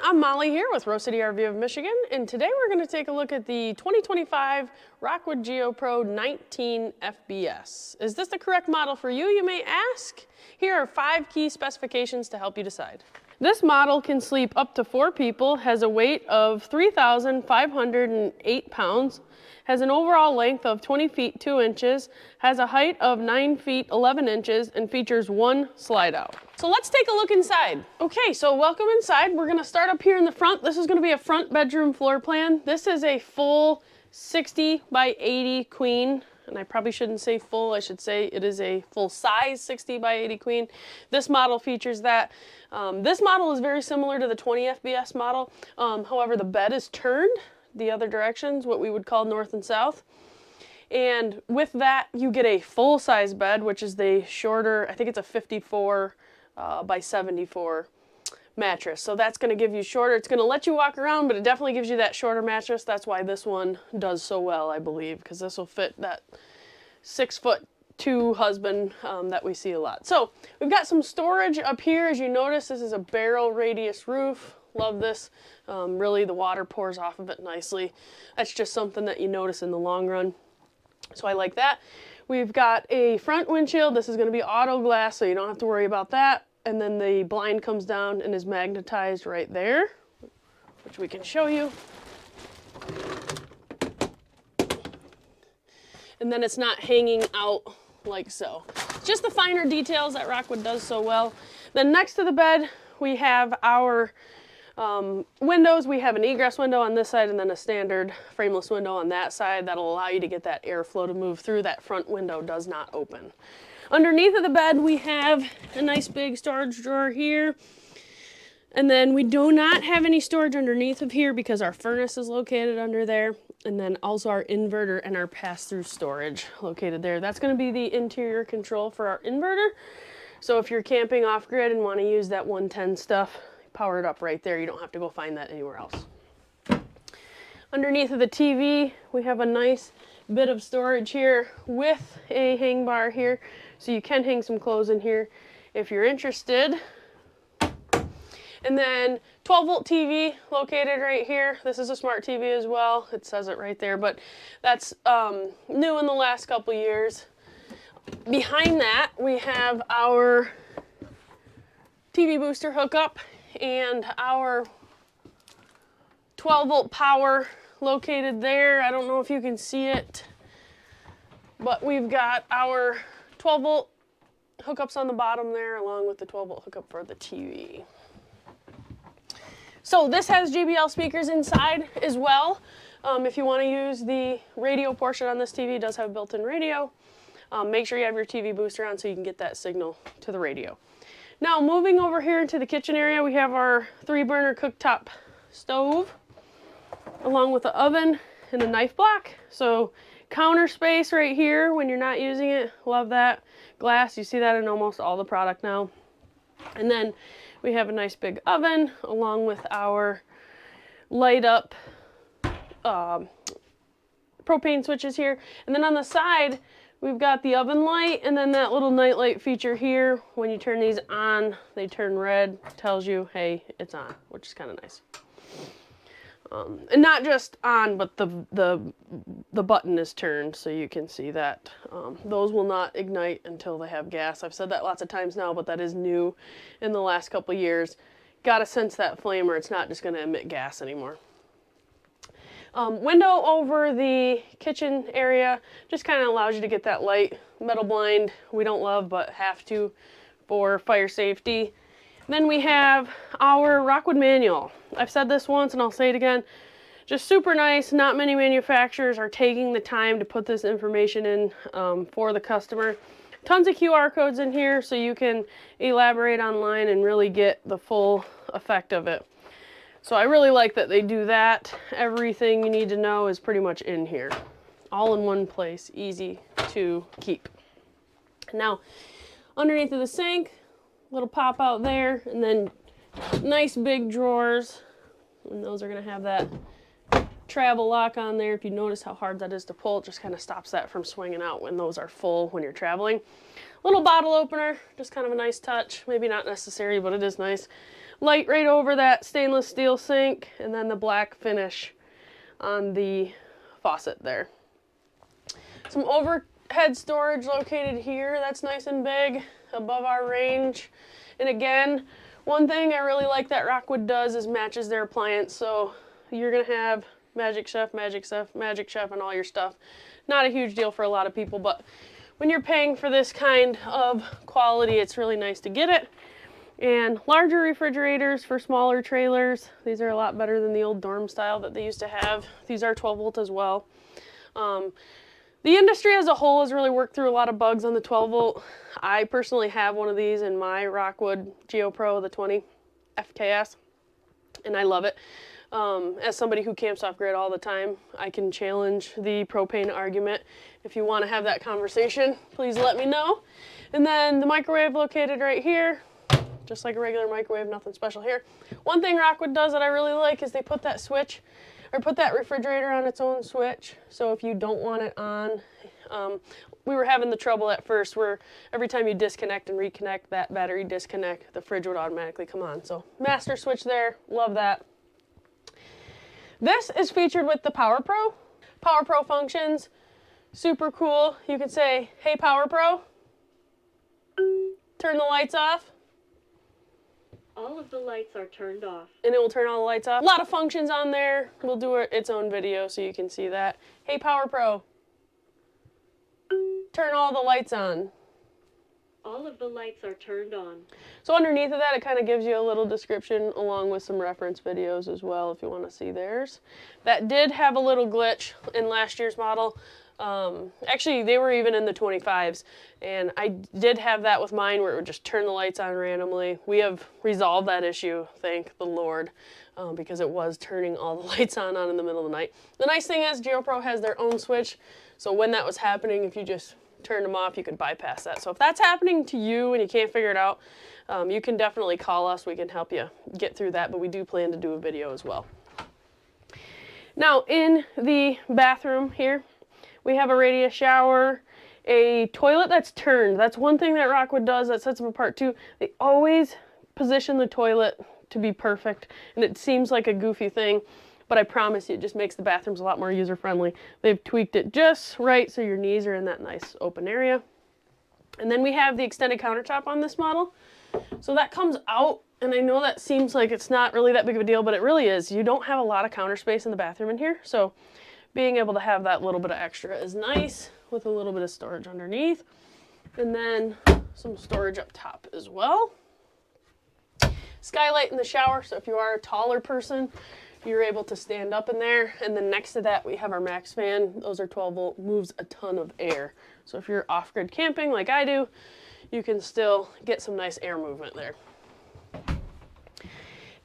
I'm Molly here with Rose City RV of Michigan, and today we're going to take a look at the 2025 Rockwood Geo Pro 19 FBS. Is this the correct model for you, you may ask? Here are 5 key specifications to help you decide. This model can sleep up to 4 people, has a weight of 3,508 pounds, has an overall length of 20 feet 2 inches, has a height of 9 feet 11 inches, and features 1 slide out. So let's take a look inside. Okay, so welcome inside. We're gonna start up here in the front. This is gonna be a front bedroom floor plan. This is a full 60 by 80 queen. And I probably shouldn't say full, I should say it is a full size 60 by 80 queen. This model features that. This model is very similar to the 20 FBS model. However, the bed is turned the other directions, what we would call north and south. And with that, you get a full size bed, which is the shorter, I think it's a 54 by 74 mattress. So that's going to give you shorter, it's going to let you walk around, but it definitely gives you that shorter mattress. That's why this one does so well, I believe, because this will fit that 6'2" husband that we see a lot. So we've got some storage up here. As you notice, this is a barrel radius roof. Love this. Really, the water pours off of it nicely. That's just something that you notice in the long run. So I like that. We've got a front windshield. This is going to be auto glass, so you don't have to worry about that. And then the blind comes down and is magnetized right there, which we can show you. And then it's not hanging out like so. Just the finer details that Rockwood does so well. Then next to the bed, we have our windows. We have an egress window on this side and then a standard frameless window on that side. That'll allow you to get that airflow to move through. That front window does not open. Underneath of the bed, we have a nice big storage drawer here. And then we do not have any storage underneath of here because our furnace is located under there. And then also our inverter and our pass-through storage located there. That's going to be the interior control for our inverter. So if you're camping off-grid and want to use that 110 stuff, power it up right there. You don't have to go find that anywhere else. Underneath of the TV, we have a nice bit of storage here with a hang bar here. So you can hang some clothes in here if you're interested. And then 12-volt TV located right here. This is a smart TV as well. It says it right there, but that's new in the last couple years. Behind that, we have our TV booster hookup and our 12-volt power located there. I don't know if you can see it, but we've got our 12-volt hookups on the bottom there along with the 12-volt hookup for the TV. So this has JBL speakers inside as well. If you want to use the radio portion on this TV, it does have built-in radio. Make sure you have your TV booster on so you can get that signal to the radio. Now moving over here into the kitchen area, we have our 3-burner cooktop stove along with the oven and a knife block. So counter space right here when you're not using it. Love that. Glass, you see that in almost all the product now. And then we have a nice big oven along with our light up propane switches here. And then on the side, we've got the oven light and then that little night light feature here. When you turn these on, they turn red, tells you, hey, it's on, which is kind of nice. And not just on, but the button is turned so you can see that. Those will not ignite until they have gas. I've said that lots of times now, but that is new in the last couple of years. Gotta sense that flame or it's not just gonna emit gas anymore. Window over the kitchen area just kind of allows you to get that light. Metal blind, we don't love, but have to for fire safety. Then we have our Rockwood manual. I've said this once and I'll say it again. Just super nice. Not many manufacturers are taking the time to put this information in for the customer. Tons of QR codes in here so you can elaborate online and really get the full effect of it. So I really like that they do that. Everything you need to know is pretty much in here. All in one place, easy to keep. Now, underneath of the sink, little pop out there, and then nice big drawers. And those are gonna have that travel lock on there. If you notice how hard that is to pull, it just kind of stops that from swinging out when those are full when you're traveling. Little bottle opener, just kind of a nice touch. Maybe not necessary, but it is nice. light right over that stainless steel sink, and then the black finish on the faucet there. Some overhead storage located here. That's nice and big, above our range. And again, one thing I really like that Rockwood does is matches their appliance. So you're gonna have Magic Chef, Magic Chef, Magic Chef, and all your stuff. Not a huge deal for a lot of people, but when you're paying for this kind of quality, it's really nice to get it. And larger refrigerators for smaller trailers. These are a lot better than the old dorm style that they used to have. These are 12 volt as well. The industry as a whole has really worked through a lot of bugs on the 12 volt. I personally have one of these in my Rockwood Geo Pro, the 20 FKS, and I love it. As somebody who camps off grid all the time, I can challenge the propane argument. If you want to have that conversation, please let me know. And then the microwave located right here, just like a regular microwave, nothing special here. One thing Rockwood does that I really like is they put that switch, or put that refrigerator on its own switch. So if you don't want it on, we were having the trouble at first where every time you disconnect and reconnect that battery disconnect, the fridge would automatically come on. So master switch there, love that. This is featured with the Power Pro. Power Pro functions, super cool. You can say, hey Power Pro, turn the lights off. All of the lights are turned off. And it will turn all the lights off. A lot of functions on there. We'll do its own video so you can see that. Hey Power Pro, turn all the lights on. All of the lights are turned on. So underneath of that, it kind of gives you a little description along with some reference videos as well if you want to see theirs. That did have a little glitch in last year's model. Actually, they were even in the 25s, and I did have that with mine where it would just turn the lights on randomly. We have resolved that issue, thank the Lord, because it was turning all the lights on in the middle of the night. The nice thing is Geo Pro has their own switch, so when that was happening, if you just turned them off, you could bypass that. So if that's happening to you and you can't figure it out, you can definitely call us. We can help you get through that, but we do plan to do a video as well. Now in the bathroom here, we have a radius shower, a toilet that's turned. That's one thing that Rockwood does that sets them apart too. They always position the toilet to be perfect, and it seems like a goofy thing, but I promise you it just makes the bathrooms a lot more user-friendly. They've tweaked it just right so your knees are in that nice open area. And then we have the extended countertop on this model. So that comes out, and I know that seems like it's not really that big of a deal, but it really is. You don't have a lot of counter space in the bathroom in here, so being able to have that little bit of extra is nice with a little bit of storage underneath. And then some storage up top as well. Skylight in the shower, so if you are a taller person, you're able to stand up in there. And then next to that, we have our max fan. Those are 12 volt, moves a ton of air. So if you're off-grid camping like I do, you can still get some nice air movement there.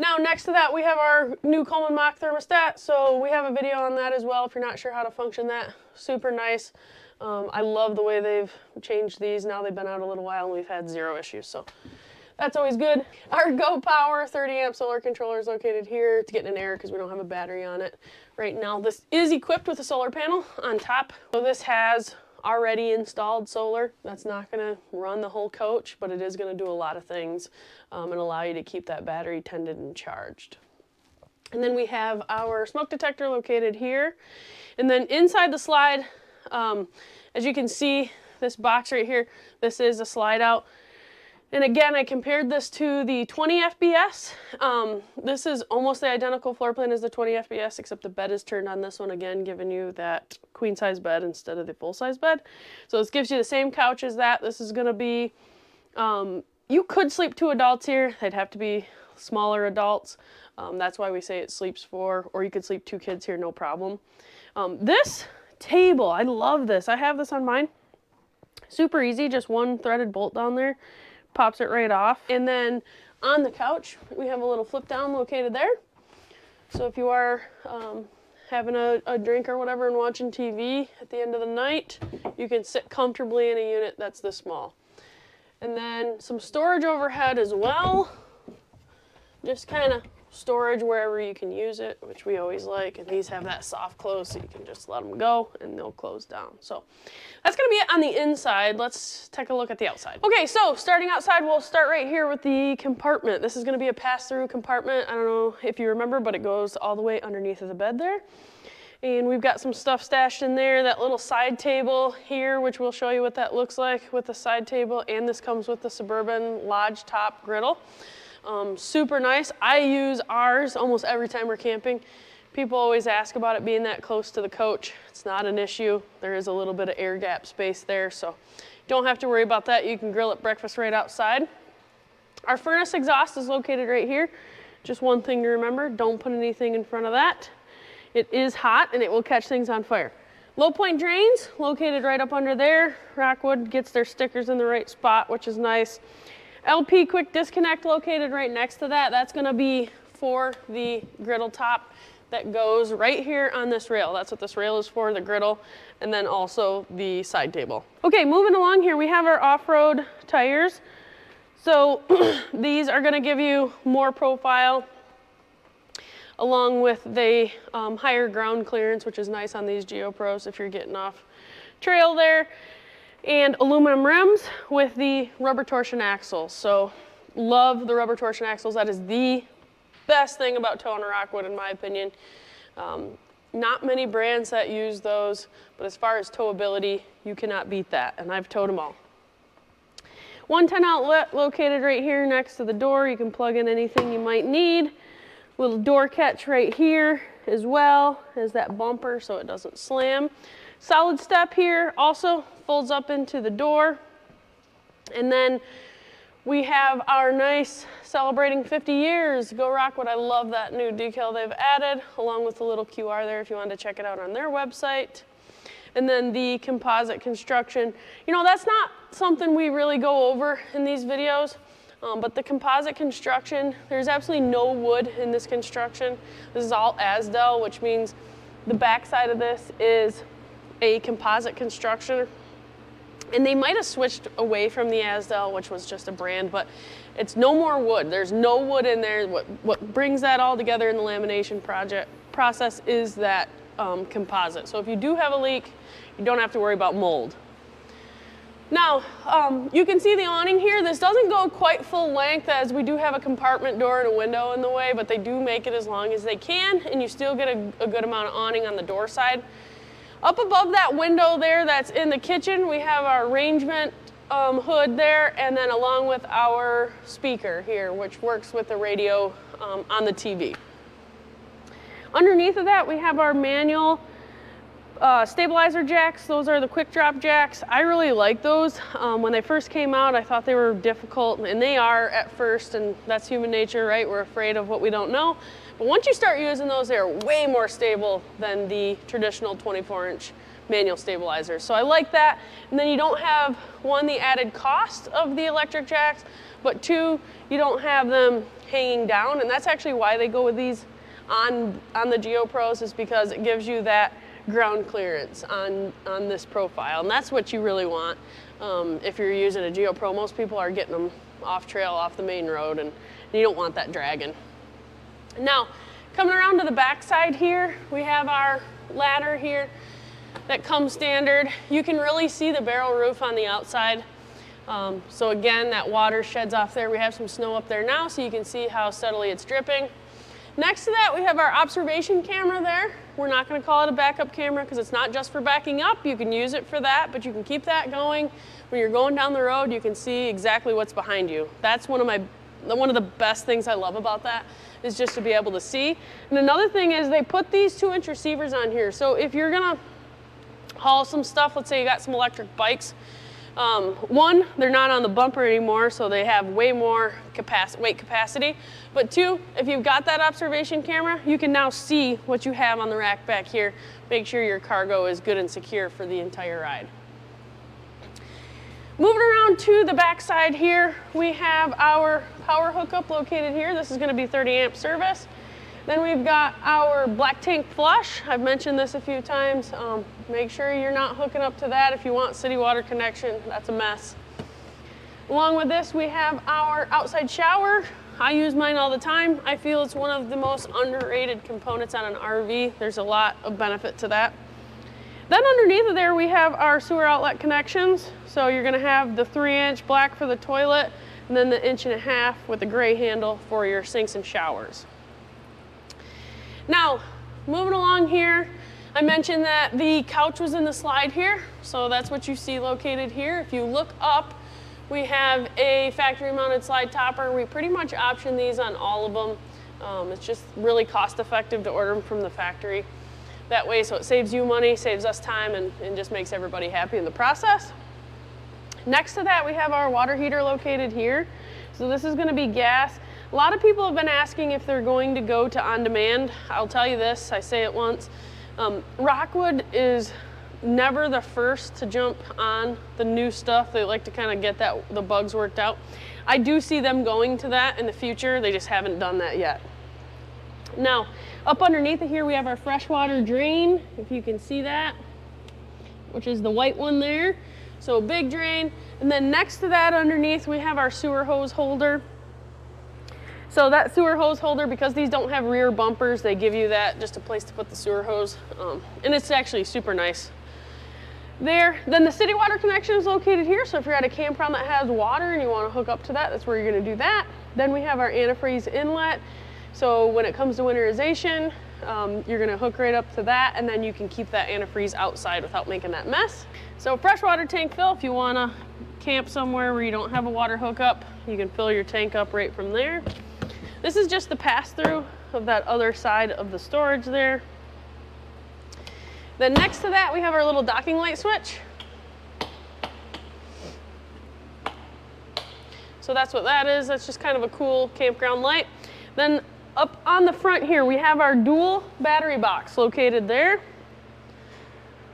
Now next to that, we have our new Coleman Mach thermostat. So we have a video on that as well if you're not sure how to function that. Super nice. I love the way they've changed these. Now they've been out a little while and we've had zero issues. So that's always good. Our Go Power 30 amp solar controller is located here. It's getting an error because we don't have a battery on it right now. This is equipped with a solar panel on top. So this has already installed solar. That's not going to run the whole coach, but it is going to do a lot of things and allow you to keep that battery tended and charged. And then we have our smoke detector located here. And then inside the slide, as you can see, this box right here, this is a slide out. And again, I compared this to the 20 FBS. This is almost the identical floor plan as the 20 FBS, except the bed is turned on this one again, giving you that queen size bed instead of the full size bed. So this gives you the same couch as that. This is gonna be, you could sleep 2 adults here. They'd have to be smaller adults. That's why we say it sleeps 4, or you could sleep 2 kids here, no problem. This table, I love this. I have this on mine. Super easy, just one threaded bolt down there. Pops it right off. And then on the couch, we have a little flip down located there. So if you are having a drink or whatever and watching TV at the end of the night, you can sit comfortably in a unit that's this small. And then some storage overhead as well. Just kind of storage wherever you can use it, which we always like. And these have that soft close, so you can just let them go and they'll close down. So that's gonna be it on the inside. Let's take a look at the outside. Okay, so starting outside, we'll start right here with the compartment. This is gonna be a pass-through compartment. I don't know if you remember, but it goes all the way underneath of the bed there. And we've got some stuff stashed in there, that little side table here, which we'll show you what that looks like with the side table, and this comes with the Suburban Lodge top griddle. Super nice. I use ours almost every time we're camping. People always ask about it being that close to the coach. It's not an issue. There is a little bit of air gap space there, so don't have to worry about that. You can grill at breakfast right outside. Our furnace exhaust is located right here. Just one thing to remember, don't put anything in front of that. It is hot and it will catch things on fire. Low point drains located right up under there. Rockwood gets their stickers in the right spot, which is nice. LP quick disconnect located right next to that. That's gonna be for the griddle top that goes right here on this rail. That's what this rail is for, the griddle, and then also the side table. Okay, moving along here, we have our off-road tires. So these are gonna give you more profile, along with the higher ground clearance, which is nice on these Geo Pros if you're getting off trail there. And aluminum rims with the rubber torsion axles. So love the rubber torsion axles. That is the best thing about towing a Rockwood, in my opinion. Not many brands that use those, but as far as towability, you cannot beat that, and I've towed them all. 110 outlet located right here next to the door. You can plug in anything you might need. Little door catch right here as well as that bumper so it doesn't slam. Solid step here also folds up into the door. And then we have our nice celebrating 50 years. Go Rockwood. I love that new decal they've added, along with the little QR there if you wanted to check it out on their website. And then the composite construction. You know, that's not something we really go over in these videos. But the composite construction, there's absolutely no wood in this construction. This is all Asdel, which means the back side of this is a composite construction. And they might have switched away from the Asdel, which was just a brand, but it's no more wood. There's no wood in there. What brings that all together in the lamination process is that composite. So if you do have a leak, you don't have to worry about mold. Now, you can see the awning here. This doesn't go quite full length, as we do have a compartment door and a window in the way, but they do make it as long as they can, and you still get a good amount of awning on the door side. Up above that window there that's in the kitchen, we have our arrangement hood there, and then along with our speaker here, which works with the radio on the TV. Underneath of that, we have our manual stabilizer jacks. Those are the quick drop jacks. I really like those. When they first came out, I thought they were difficult, and they are at first, and that's human nature, right? We're afraid of what we don't know. But once you start using those, they're way more stable than the traditional 24-inch manual stabilizers. So I like that. And then you don't have, one, the added cost of the electric jacks, but two, you don't have them hanging down. And that's actually why they go with these on the Geo Pros, is because it gives you that ground clearance on this profile, and that's what you really want if you're using a Geo Pro. Most people are getting them off trail, off the main road, and you don't want that dragging. Now, coming around to the back side here, we have our ladder here that comes standard. You can really see the barrel roof on the outside. So again, that water sheds off there. We have some snow up there now, so you can see how steadily it's dripping. Next to that, we have our observation camera there. We're not going to call it a backup camera because it's not just for backing up. You can use it for that, but you can keep that going. When you're going down the road, you can see exactly what's behind you. That's one of the best things I love about that, is just to be able to see. And another thing is they put these 2-inch receivers on here. So if you're going to haul some stuff, let's say you got some electric bikes, one, they're not on the bumper anymore, so they have way more weight capacity. But two, if you've got that observation camera, you can now see what you have on the rack back here. Make sure your cargo is good and secure for the entire ride. Moving around to the back side here, we have our power hookup located here. This is going to be 30 amp service. Then we've got our black tank flush. I've mentioned this a few times. Make sure you're not hooking up to that if you want city water connection. That's a mess. Along with this, we have our outside shower. I use mine all the time. I feel it's one of the most underrated components on an RV. There's a lot of benefit to that. Then underneath of there, we have our sewer outlet connections. So you're gonna have the 3-inch black for the toilet, and then the 1.5 inch with the gray handle for your sinks and showers. Now, moving along here, I mentioned that the couch was in the slide here. So that's what you see located here. If you look up, we have a factory mounted slide topper. We pretty much option these on all of them. It's just really cost effective to order them from the factory. That way, so it saves you money, saves us time, and just makes everybody happy in the process. Next to that, we have our water heater located here. So this is gonna be gas. A lot of people have been asking if they're going to go to on demand. I'll tell you this, I say it once. Rockwood is never the first to jump on the new stuff. They like to kind of get the bugs worked out. I do see them going to that in the future. They just haven't done that yet. Now, up underneath of here, we have our freshwater drain, if you can see that, which is the white one there. So big drain. And then next to that underneath, we have our sewer hose holder. So that sewer hose holder, because these don't have rear bumpers, they give you that, just a place to put the sewer hose. And it's actually super nice. There, then the city water connection is located here. So if you're at a campground that has water and you want to hook up to that, that's where you're going to do that. Then we have our antifreeze inlet. So when it comes to winterization, you're going to hook right up to that, and then you can keep that antifreeze outside without making that mess. So freshwater tank fill, if you want to camp somewhere where you don't have a water hookup, you can fill your tank up right from there. This is just the pass-through of that other side of the storage there. Then next to that, we have our little docking light switch. So that's what that is. That's just kind of a cool campground light. Then up on the front here, we have our dual battery box located there.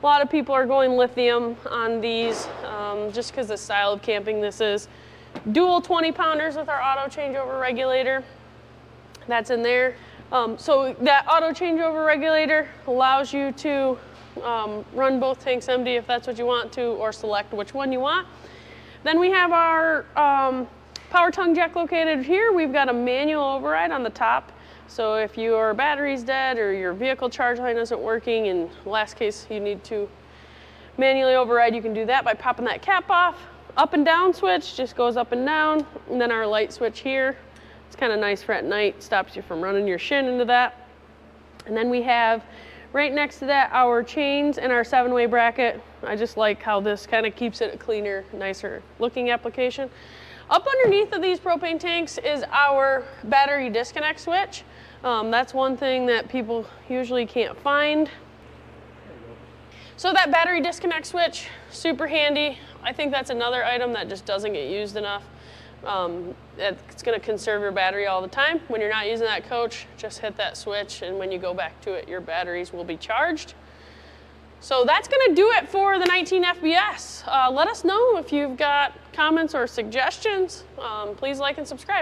A lot of people are going lithium on these just because the style of camping this is. Dual 20-pounders with our auto changeover regulator. That's in there. So that auto changeover regulator allows you to run both tanks empty if that's what you want to, or select which one you want. Then we have our power tongue jack located here. We've got a manual override on the top. So if your battery's dead or your vehicle charge line isn't working, in last case you need to manually override, you can do that by popping that cap off. Up and down switch just goes up and down. And then our light switch here. It's kind of nice for at night, stops you from running your shin into that. And then we have right next to that our chains and our 7-way bracket. I just like how this kind of keeps it a cleaner, nicer looking application. Up underneath of these propane tanks is our battery disconnect switch. That's one thing that people usually can't find. So that battery disconnect switch, super handy. I think that's another item that just doesn't get used enough. It's going to conserve your battery all the time. When you're not using that coach, just hit that switch, and when you go back to it, your batteries will be charged. So that's going to do it for the 19 FBS. Let us know if you've got comments or suggestions. Please like and subscribe.